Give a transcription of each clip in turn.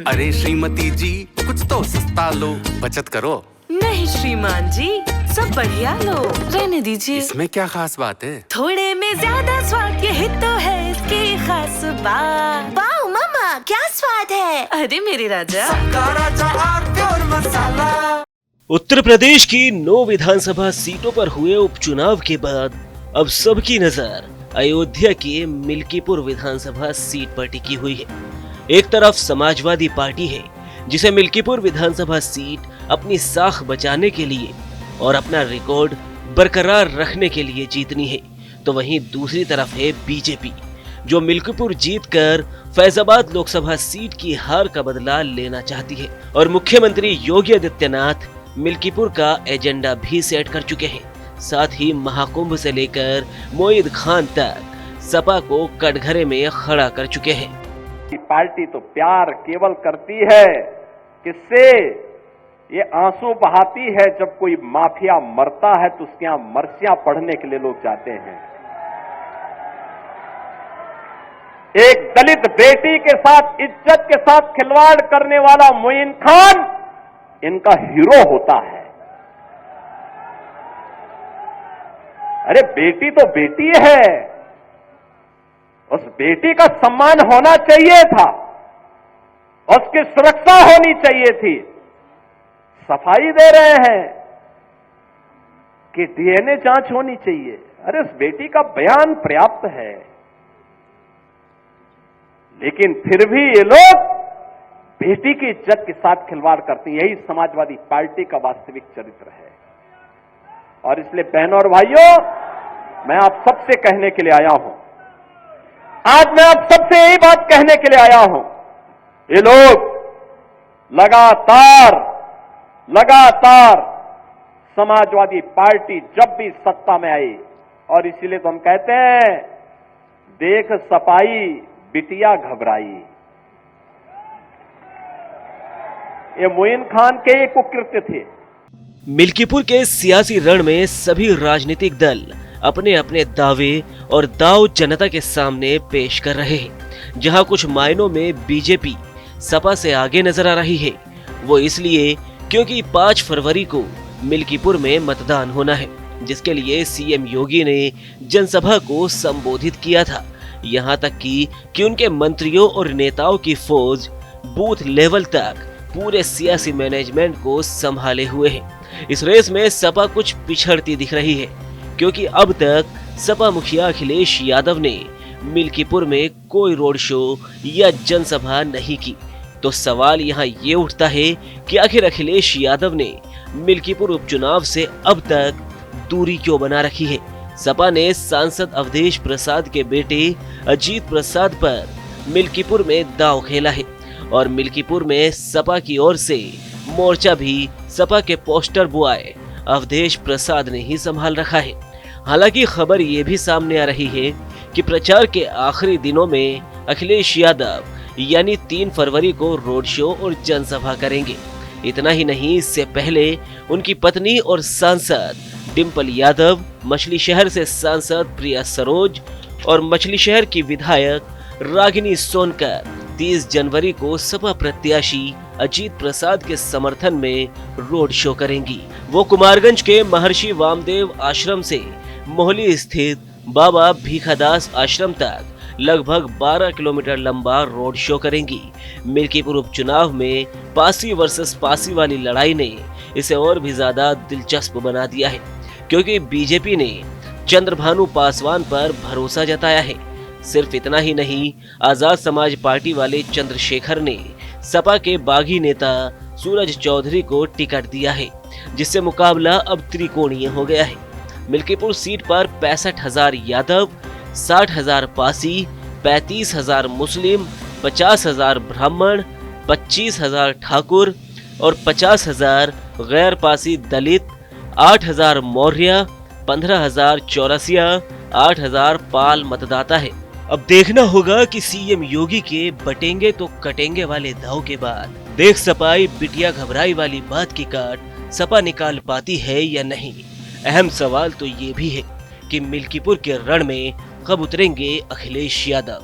अरे श्रीमती जी, कुछ तो सस्ता लो, बचत करो। नहीं श्रीमान जी, सब बढ़िया लो, रहने दीजिए। इसमें क्या खास बात है? थोड़े में ज्यादा स्वाद, यही तो है इसकी खास बात। वाओ मामा, क्या स्वाद है। अरे मेरे राजा, उत्तर प्रदेश की 9 विधानसभा सीटों पर हुए उपचुनाव के बाद अब सबकी नजर अयोध्या के मिल्कीपुर विधानसभा सीट पर टिकी हुई है। एक तरफ समाजवादी पार्टी है जिसे मिल्कीपुर विधानसभा सीट अपनी साख बचाने के लिए और अपना रिकॉर्ड बरकरार रखने के लिए जीतनी है, तो वहीं दूसरी तरफ है बीजेपी जो मिल्कीपुर जीतकर फैजाबाद लोकसभा सीट की हार का बदला लेना चाहती है। और मुख्यमंत्री योगी आदित्यनाथ मिल्कीपुर का एजेंडा भी सेट कर चुके हैं। साथ ही महाकुंभ से लेकर मोईद खान तक सपा को कटघरे में खड़ा कर चुके हैं। पार्टी तो प्यार केवल करती है किससे? ये आंसू बहाती है जब कोई माफिया मरता है तो उसके यहां मरसियां पढ़ने के लिए लोग जाते हैं। एक दलित बेटी के साथ, इज्जत के साथ खिलवाड़ करने वाला मोइन खान इनका हीरो होता है। अरे बेटी तो बेटी है, उस बेटी का सम्मान होना चाहिए था, उसकी सुरक्षा होनी चाहिए थी। सफाई दे रहे हैं कि डीएनए जांच होनी चाहिए। अरे उस बेटी का बयान पर्याप्त है, लेकिन फिर भी ये लोग बेटी की इज्जत के साथ खिलवाड़ करते हैं। यही समाजवादी पार्टी का वास्तविक चरित्र है। और इसलिए बहनों और भाइयों, मैं आप सबसे कहने के लिए आया हूं, आज मैं आप सबसे यही बात कहने के लिए आया हूं, ये लोग लगातार समाजवादी पार्टी जब भी सत्ता में आई, और इसीलिए तो हम कहते हैं देख सपाई बिटिया घबराई। ये मोइन खान के एक कुकृत्य थे। मिल्कीपुर के सियासी रण में सभी राजनीतिक दल अपने अपने दावे और दाव जनता के सामने पेश कर रहे हैं। जहां कुछ मायनों में बीजेपी सपा से आगे नजर आ रही है, वो इसलिए क्योंकि 5 फरवरी को मिल्कीपुर में मतदान होना है, जिसके लिए सीएम योगी ने जनसभा को संबोधित किया था। यहां तक कि उनके मंत्रियों और नेताओं की फौज बूथ लेवल तक पूरे सियासी मैनेजमेंट को संभाले हुए है। इस रेस में सपा कुछ पिछड़ती दिख रही है, क्योंकि अब तक सपा मुखिया अखिलेश यादव ने मिल्कीपुर में कोई रोड शो या जनसभा नहीं की। तो सवाल यहाँ ये उठता है कि आखिर अखिलेश यादव ने मिल्कीपुर उपचुनाव से अब तक दूरी क्यों बना रखी है। सपा ने सांसद अवधेश प्रसाद के बेटे अजीत प्रसाद पर मिल्कीपुर में दांव खेला है, और मिल्कीपुर में सपा की ओर से मोर्चा भी सपा के पोस्टर बॉय अवधेश प्रसाद ने ही संभाल रखा है। हालांकि खबर ये भी सामने आ रही है कि प्रचार के आखिरी दिनों में अखिलेश यादव यानी 3 फरवरी को रोड शो और जनसभा करेंगे। इतना ही नहीं, इससे पहले उनकी पत्नी और सांसद डिंपल यादव, मछली शहर से सांसद प्रिया सरोज और मछली शहर की विधायक रागिनी सोनकर 30 जनवरी को सपा प्रत्याशी अजीत प्रसाद के समर्थन में रोड शो करेंगी। वो कुमारगंज के महर्षि वामदेव आश्रम से मोहली स्थित बाबा भीखादास आश्रम तक लगभग 12 किलोमीटर लंबा रोड शो करेंगी। मिल्कीपुर उपचुनाव में पासी वर्सेस पासी वाली लड़ाई ने इसे और भी ज्यादा दिलचस्प बना दिया है, क्योंकि बीजेपी ने चंद्रभानु पासवान पर भरोसा जताया है। सिर्फ इतना ही नहीं, आजाद समाज पार्टी वाले चंद्रशेखर ने सपा के बागी नेता सूरज चौधरी को टिकट दिया है, जिससे मुकाबला अब त्रिकोणीय हो गया है। मिल्कीपुर सीट पर 65,000 यादव, 60,000 पासी, 35,000 मुस्लिम, 50,000 ब्राह्मण, 25,000 ठाकुर और 50,000 गैर पासी दलित, 8,000 मौर्य, 15,000 चौरसिया, 8,000 पाल मतदाता है। अब देखना होगा कि सीएम योगी के बटेंगे तो कटेंगे वाले दाव के बाद देख सपाई बिटिया घबराई वाली बात की काट सपा निकाल पाती है या नहीं। अहम सवाल तो ये भी है कि मिल्कीपुर के रण में कब उतरेंगे अखिलेश यादव।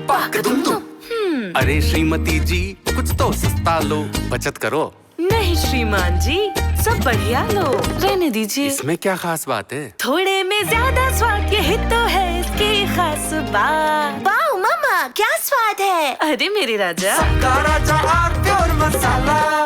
पाक दुम दुम। अरे श्रीमती जी कुछ तो सस्ता लो, बचत करो। नहीं श्रीमान जी, सब बढ़िया लो, रहने दीजिए। इसमें क्या खास बात है? थोड़े में ज्यादा स्वाद, यही तो है इसकी खास बात। वाह मामा, क्या स्वाद है। अरे मेरे राजा, राजा आर प्योर मसाला।